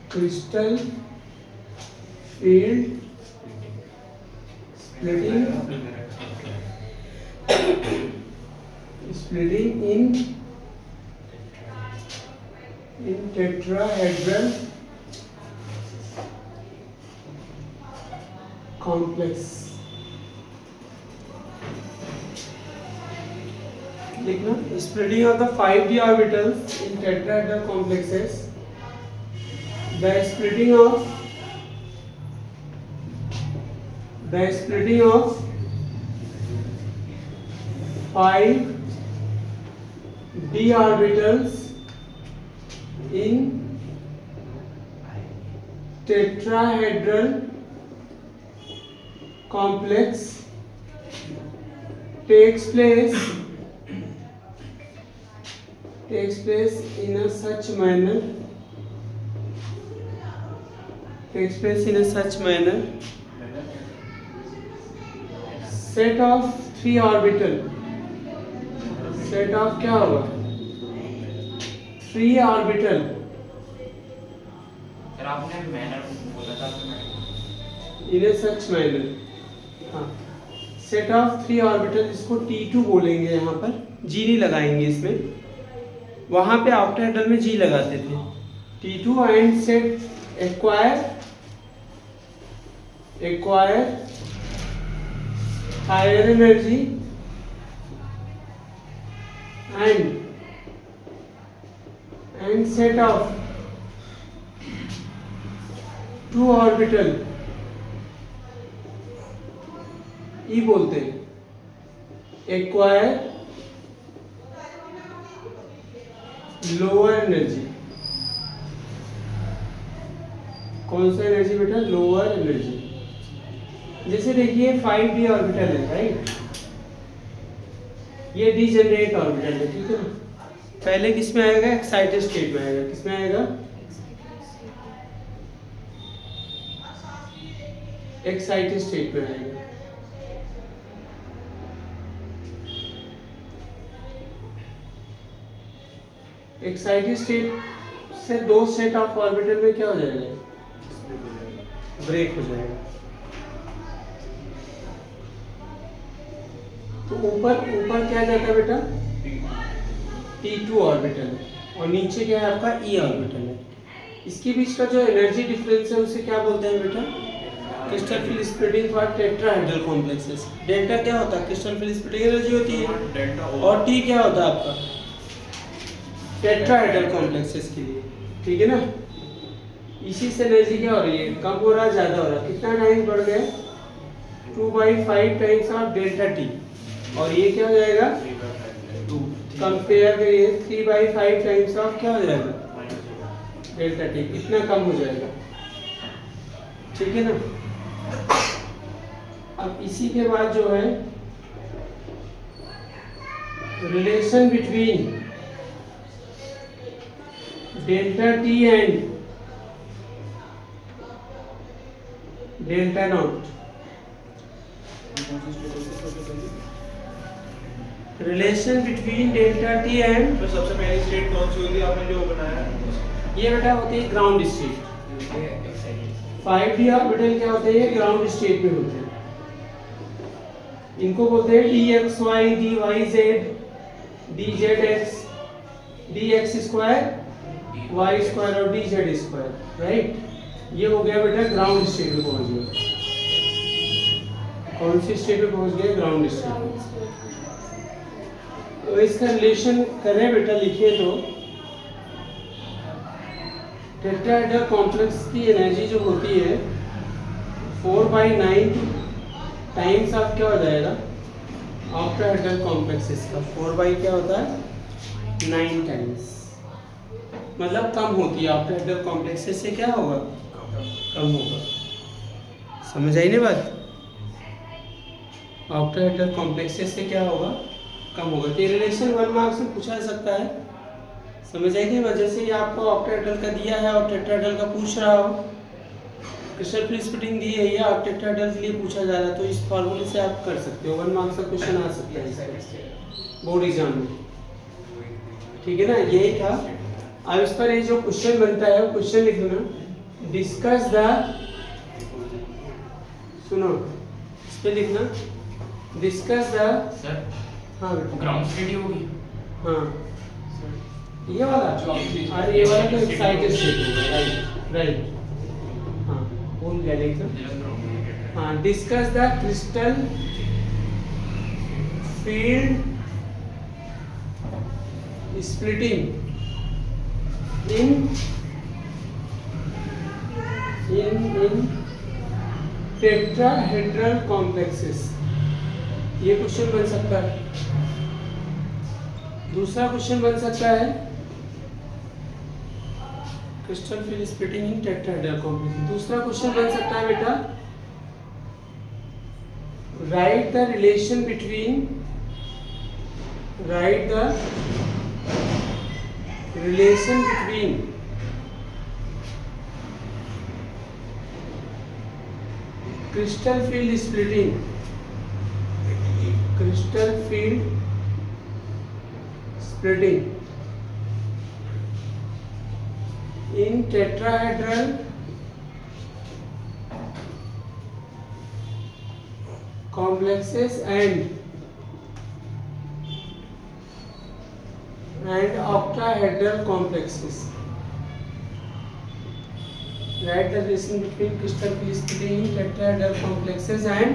crystal field splitting in tetrahedral complex. लिखना, splitting of the 5d orbitals in tetrahedral complexes. The splitting of 5d orbitals in tetrahedral complex takes place in a such manner set of three orbital, set of क्या होगा, three orbital. Sir आपने manner बोला था in a such manner, हाँ, set of three orbital, इसको T2 बोलेंगे, यहाँ पर G नहीं लगाएंगे इसमें, वहाँ पे ऑक्टाहेड्रल में G लगाते थे. T2 and set acquire higher energy and set of two orbital E बोलते हैं, acquire lower energy. कौन सा एनर्जी बेटा, लोअर एनर्जी. जैसे देखिए 5d ऑर्बिटल है, राइट, ये डीजेनरेट ऑर्बिटल है, ठीक है ना. पहले किस में आएगा, एक्साइटेड स्टेट में आएगा. किस में आएगा, एक्साइटेड स्टेट में आएगा. एक्साइटेड स्टेट से दो सेट ऑफ ऑर्बिटल में क्या हो जाएगा, ब्रेक हो जाएगा. तो ऊपर क्या जाता है बेटा, T2 ऑर्बिटल है, और नीचे क्या है आपका E ऑर्बिटल है. इसके बीच का जो एनर्जी डिफरेंस है उसे क्या बोलते हैं बेटा, crystal field splitting for tetrahedral complexes. Delta क्या होता है, क्रिस्टल फील्ड स्प्लिटिंग एनर्जी होती है, और T क्या होता है आपका, टेट्राहेड्रल कॉम्प्लेक्सेस के लिए, ठीक है ना. इसी से एनर्जी क्या हो रही है, कम हो रहा है, ज्यादा हो रहा है. कितना टाइम बढ़ गया, 2/5 टाइम्स ऑफ डेल्टा T, और ये क्या हो जाएगा, कंपेयर करिए 3/5 टाइम्स ऑफ क्या हो जाएगा, डेल्टा T. इतना कम हो जाएगा, ठीक है ना. अब इसी के बाद जो है relation between delta T and delta not. Relation between delta T and, तो सबसे पहली स्टेट कौन सी होगी आपने जो बनाया, ये बेटा होती है ग्राउंड स्टेट. 5d ऑर्बिटल क्या होते हैं, ये ग्राउंड स्टेट में होते हैं. इनको बोलते हैं dxy dyz dzx dx square y square और dz स्क्वायर, राइट. ये हो गया बेटा ग्राउंड स्टेट में पहुंच गया. कौन सी स्टेट में पहुंच गया, ग्राउंड स्टेट में. तो इसका रिलेशन करें बेटा, लिखे तो टेट्राहेड्रल कॉम्प्लेक्स की एनर्जी जो होती है 4/9 टाइम्स ऑफ क्या हो जाएगा, ऑक्टाहेड्रल कॉम्प्लेक्सेस का 4 क्या होता है, 9 टाइम्स, मतलब कम होती है. ऑक्टाहेड्रल कॉम्प्लेक्सेस से क्या होगा, कम होगा. समझ आई ना बात, ऑक्टाहेड्रल कॉम्प्लेक्सेस से क्या होगा, कम होगा. तो रिलेशन 1 मार्क्स में पूछा जा सकता है. समझ आई कि वजह से ये आपको ऑक्टाहेड्रल का दिया है और टेट्राहेड्रल का पूछ रहा हो, क्रिस्टल फील्ड स्प्लिटिंग दी है या टेट्राहेड्रल के लिए पूछा जा रहा है, तो इस फॉर्मूले से आप कर सकते हो. 1 मार्क्स का क्वेश्चन आ सकता है बोर्ड एग्जाम में. ठीक है ना, यही था। अब इस पर ये जो क्वेश्चन बनता है वो क्वेश्चन लिखना, डिस्कस द, सुनो इस पे लिखना, डिस्कस द, सर हाँ बेटा, ग्राउंड स्टेडी होगी। हाँ ये वाला, अरे ये वाला तो एक्साइटेड स्टेट होगा, राइट राइट, हाँ भूल गया लिखना। हाँ, discuss the crystal field splitting in tetrahedral complexes। ये क्वेश्चन बन सकता है। दूसरा क्वेश्चन बन सकता है क्रिस्टल फील्ड स्प्लिटिंग इन टेट्राहेड्रल कॉम्प्लेक्सेस। दूसरा क्वेश्चन बन सकता है बेटा, right the relation between, right the relation between crystal field splitting, crystal field splitting in tetrahedral complexes and octahedral complexes। Write the relation between crystal field splitting in tetrahedral complexes and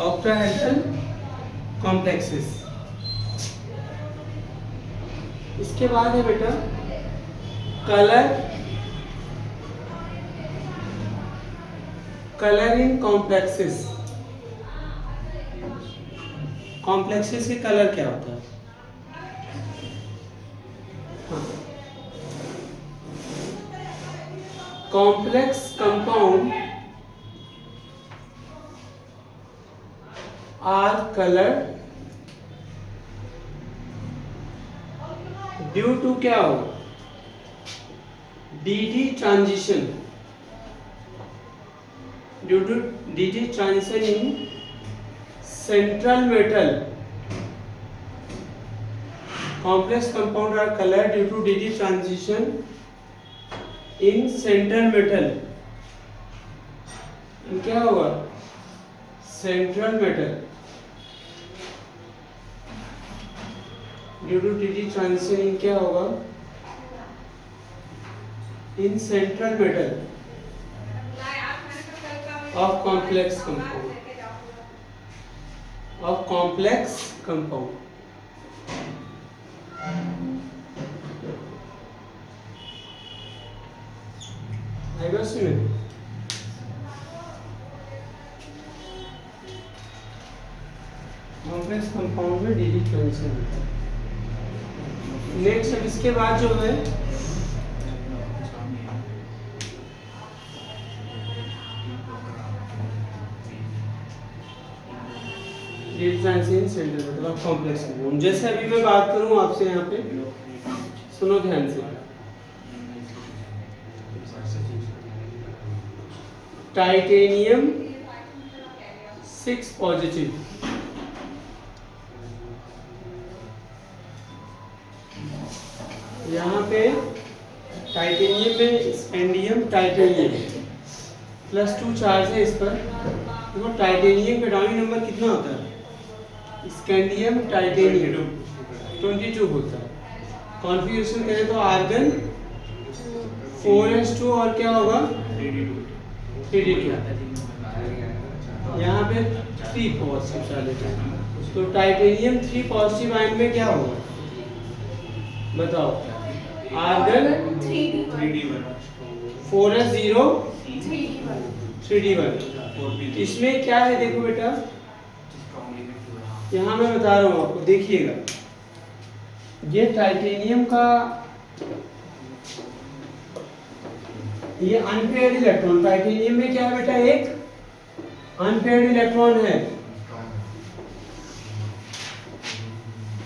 octahedral complexes। इसके बाद है बेटा colour इन complexes. Complexes के colour क्या होता है? complex compound are colored due to क्या हो, dd transition, due to dd transition in central metal। complex compound are colored due to dd transition in central metal. क्या होगा? Central metal due to D transition in क्या होगा? In central metal of complex compound, of complex compound. Complex compound में D transition होता है। Next अब इसके बाद जो है डी ट्रांजिशन सेंटर मतलब कॉम्प्लेक्स कंपाउंड। जैसे अभी मैं बात करूं आपसे, यहाँ पे सुनो ध्यान से, टाइटेनियम 6 पॉजिटिव, यहाँ पे टाइटेनियम में स्पेंडियम टाइटेनियम +2 चार्ज है इस पर। देखो टाइटेनियम का डाउनी नंबर कितना होता है? स्कैंडियम टाइटेनियम 22 होता है। कॉन्फ़िगरेशन करें तो आर्गन 4s2 और क्या होगा? 3d2। यहाँ पे 3 पॉजिटिव चार्ज है, तो टाइटेनियम 3 पॉजिटिव आयन में क्या होगा बताओ? Argon 3d1 4s0 3d1। इसमें क्या है देखो बेटा, यहाँ मैं बता रहा हूँ आपको, देखिएगा ये टाइटेनियम का ये अनपेयर्ड इलेक्ट्रॉन, टाइटेनियम में क्या है बेटा? एक अनपेयर्ड इलेक्ट्रॉन है।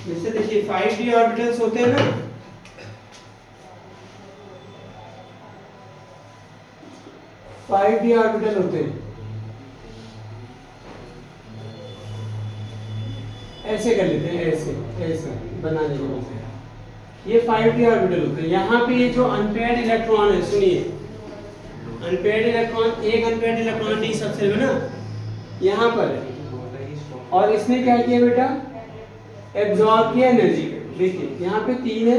जैसे देखिए 5d ऑर्बिटल्स होते हैं ना, d ऑर्बिटल होते हैं, ऐसे कर लेते हैं, ऐसे ऐसे बना लेंगे। ये 5d ऑर्बिटल होते हैं। यहाँ पे ये जो अनपेयर्ड इलेक्ट्रॉन है, सुनिए, अनपेयर्ड इलेक्ट्रॉन, एक अनपेयर्ड इलेक्ट्रॉन डी सबसे में ना यहाँ पर है, और इसने क्या किया बेटा, एब्जॉर्ब किया एनर्जी को। देखिए यहाँ पे 3 है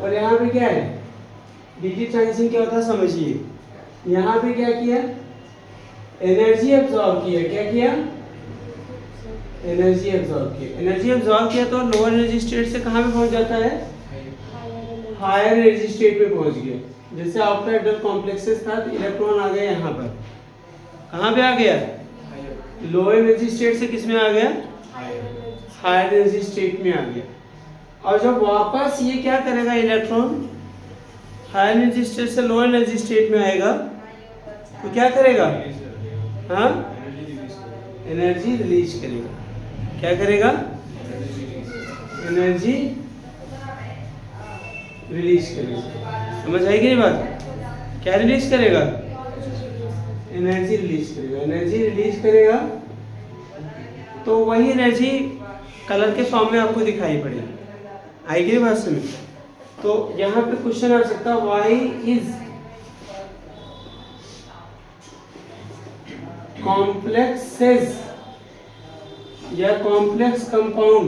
और यहाँ पे क्या है, डीजी ट्रांजिशन क्या होता है समझिए। यहाँ पे क्या किया, एनर्जी एब्जॉर्ब किया। क्या किया, एनर्जी एब्जॉर्ब किया। एनर्जी एब्जॉर्ब किया तो लोअर एनर्जी स्टेट से कहाँ पे पहुंच जाता है, हायर एनर्जी स्टेट पे पहुंच गया। जैसे आफ्टर एडल कॉम्प्लेक्सेस था तो इलेक्ट्रॉन आ गया यहाँ पर, कहाँ पे आ गया, लोअर एनर्जी स्टेट से किस में आ गया, हायर एनर्जी स्टेट में आ गया। और जब वापस ये क्या करेगा, इलेक्ट्रॉन हायर एनर्जी स्टेट से लोअर एनर्जी स्टेट में आएगा तो क्या करेगा, हाँ, एनर्जी रिलीज करेगा। क्या करेगा, एनर्जी रिलीज करेगा। समझ आएगी ये बात, क्या रिलीज करेगा, एनर्जी रिलीज करेगा। एनर्जी रिलीज करेगा तो वही एनर्जी कलर के फॉर्म में आपको दिखाई पड़ेगी। आएगी बात समझ। तो यहाँ पे क्वेश्चन आ सकता है, व्हाई इज कॉम्प्लेक्सेस या complex compound,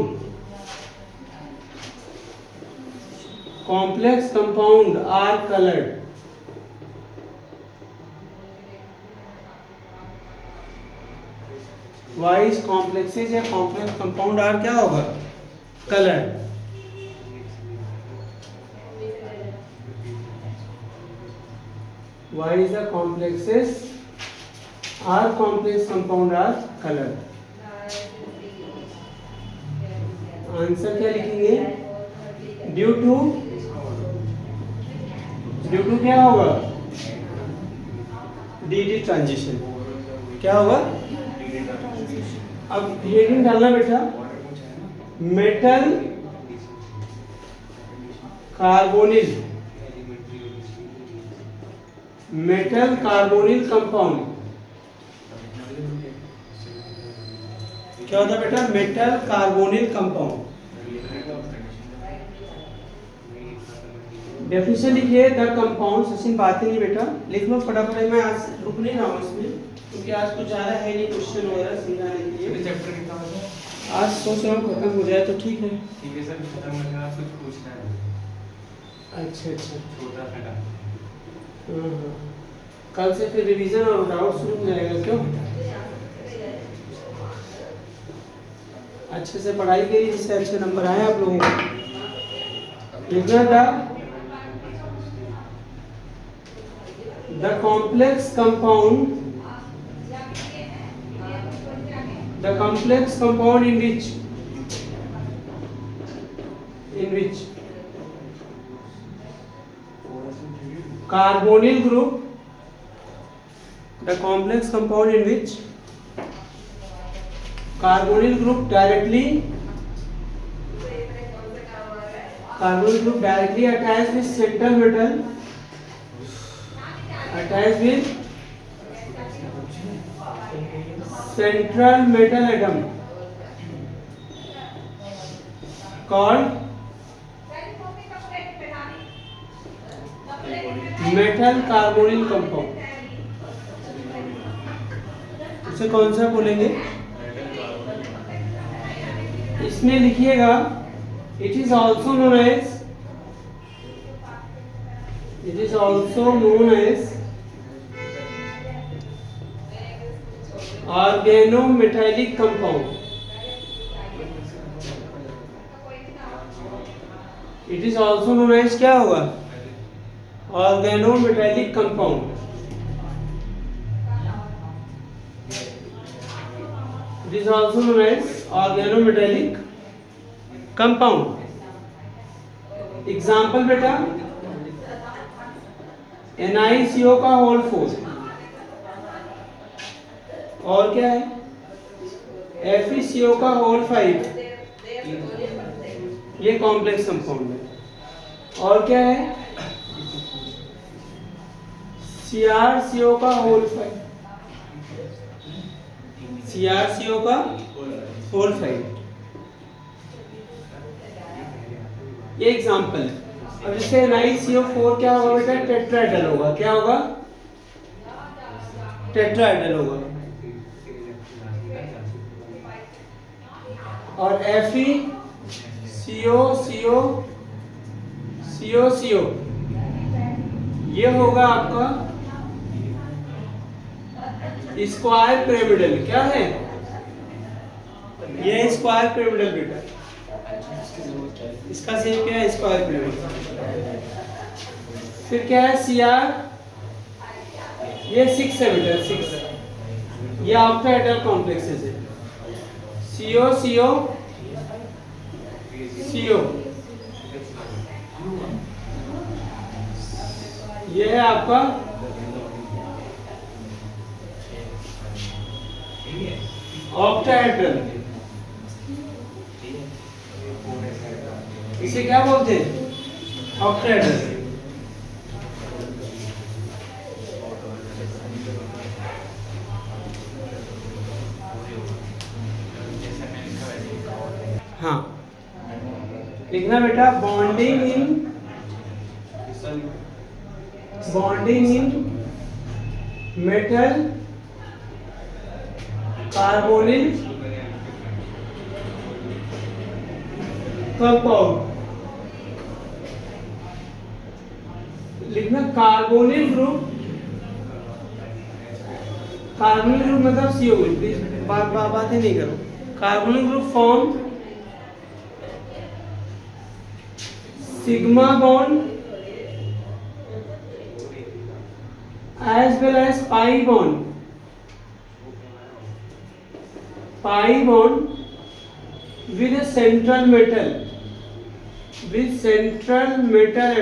complex compound are coloured. Why is complexes या कॉम्प्लेक्स कंपाउंड आर क्या होगा, coloured. Why is the complexes are complex compound are colored? Answer क्या लिखेंगे, ड्यू टू क्या होगा, डी ट्रांजिशन। क्या होगा, अब हेडिंग डालना बेटा, metal carbonyl, metal carbonyl compound. क्या होता है बेटा, मेटल कार्बोनिल कंपाउंड। डेफिनेशन लिखिए, द कंपाउंड, सचिन बात ही नहीं बेटा, लिख लो फटाफट। मैं आज रुक नहीं रहा हूँ इसमें क्योंकि आज कुछ ज़्यादा है नहीं क्वेश्चन वगैरह समझाने के लिए। चैप्टर कितना बचा? आज सोच रहा हूँ खत्म हो जाए तो ठीक है। ठीक है सर, खत्म हो गया, कुछ पूछना है। अच्छा, छोटा सा हाँ, कल से फिर रिवीजन और डाउट शुरू हो जाएगा। क्यों, अच्छे से पढ़ाई करिए जिससे अच्छे नंबर आए आप लोगों को। लिखना था, the complex compound, the complex compound in which carbonyl group, the complex compound in which carbonyl group directly attached with central metal, atom called metal carbonyl compound. इसे कौन सा बोलेंगे, इसमें लिखिएगा, it is also known as organometallic compound. It is also known as क्या होगा, organometallic compound. It is also known as organometallic compound. Example बेटा, NiCO का होल 4 और क्या है, FeCO का होल 5, ये कॉम्प्लेक्स कंपाउंड है। और क्या है, CrCO का होल 5, CrCO का होल 5। ये एग्जांपल है। अब जैसे NiCO4 क्या होगा बेटा, टेट्राहेड्रल होगा। क्या होगा, टेट्राहेड्रल होगा। और FeCO ये होगा आपका स्क्वायर पिरामिडल। क्या है ये, स्क्वायर पिरामिडल बेटा। इसका शेप क्या है, स्क्वायर पिरामिड। फिर क्या है Cr, ये 6 है बेटा, 6 ये ऑक्टाहेड्रल कॉम्प्लेक्सेस है। CO ये है आपका ऑक्टाहेड्रल। इसे क्या बोलते हैं, ऑक्टाहेड्रल। हाँ लिखना बेटा, bonding in metal carbonyl compound. लिखना कार्बोनिल ग्रुप मतलब CO ग्रुप। प्लीज बातें नहीं करो। Carbonyl group form sigma bond as well as pi bond with a central metal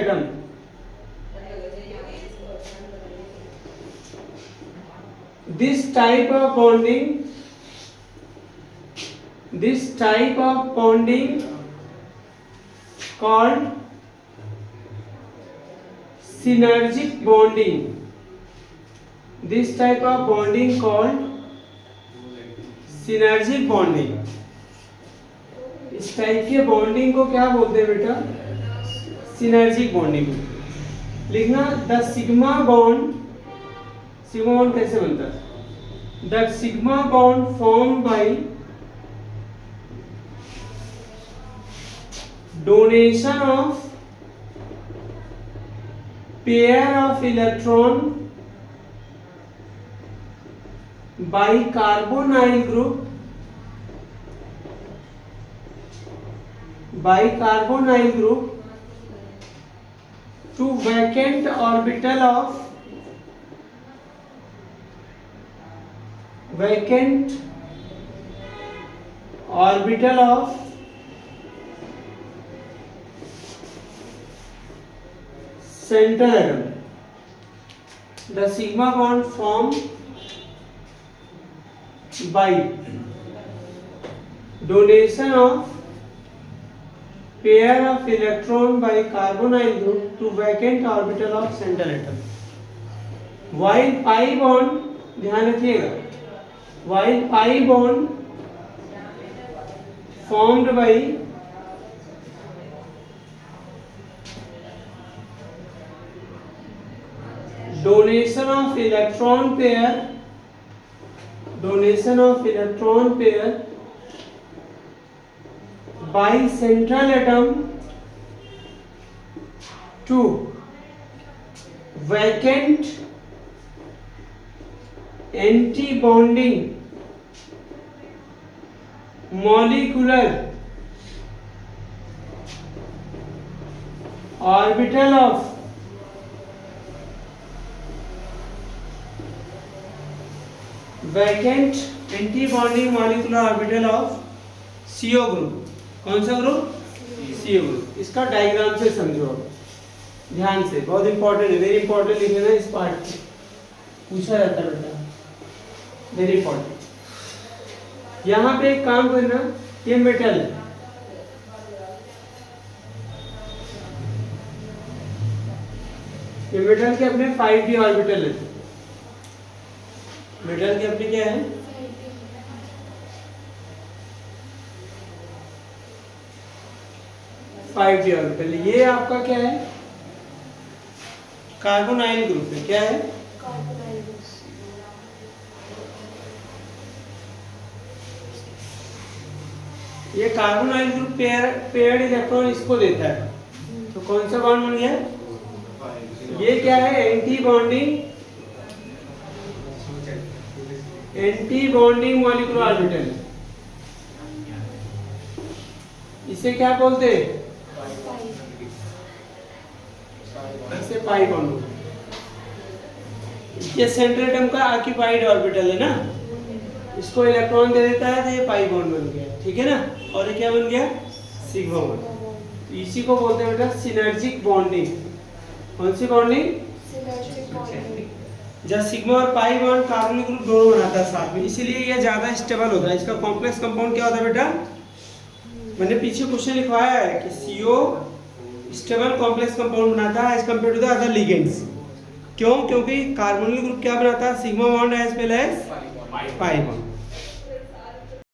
atom. This type of bonding called synergic bonding. This type of bonding called synergic bonding. इस type के bonding को क्या बोलते हैं बेटा, synergic bonding. लिखना the sigma bond कैसे बनता है, the sigma bond form by donation of pair of electron bicarbonyl group to vacant orbital of central atom. The sigma bond formed by donation of pair of electron by carbonyl group to vacant orbital of central atom. While pi bond, ध्यान रखिएगा, while pi bond formed by donation of electron pair by central atom to vacant anti-bonding molecular orbital of vacant anti bonding molecular orbital of CO group. कौन सा group, CO group. इसका diagram से समझो ध्यान से, बहुत इंपॉर्टेंट है, very important लिखना इस पार्ट में, पूछा जाता है बेटा, वेरी इंपॉर्टेंट। यहाँ पे एक काम करना, ये मेटल है, ये मेटल के अपने 5d ऑर्बिटल है। मेटल के अपने क्या है, 5d ऑर्बिटल। ये आपका क्या है? कार्बोनाइल ग्रुप है। क्या है? ये कार्बोनाइल ग्रुप पेयर्ड इलेक्ट्रॉन इसको देता है। तो कौन सा बॉन्ड बन गया? ये क्या है? Anti bonding molecular orbital. इसे क्या बोलते हैं? इसे पाई बॉन्ड। ये सेंट्रल एटम का ऑक्यूपाइड ऑर्बिटल है ना, इसको इलेक्ट्रॉन दे देता है तो ये पाई बॉन्ड बन गया, ठीक है ना। और ये क्या बन गया? Sigma bond. तो इसी को बोलते हैं बेटा सिनर्जिक बॉन्डिंग। कौन सी बॉन्डिंग? जब सिग्मा और पाई बॉन्ड कार्बोनिल ग्रुप दोनों बनाता है साथ में, इसीलिए ये ज्यादा स्टेबल होता है। इसका कॉम्प्लेक्स कंपाउंड क्या होता है बेटा? मैंने पीछे क्वेश्चन लिखवाया है कि CO स्टेबल कॉम्प्लेक्स कंपाउंड बनाता है as compare to the other ligands. क्यों? क्योंकि कार्बोनिल ग्रुप क्या बनाता है? Sigma bond as well as pi bond.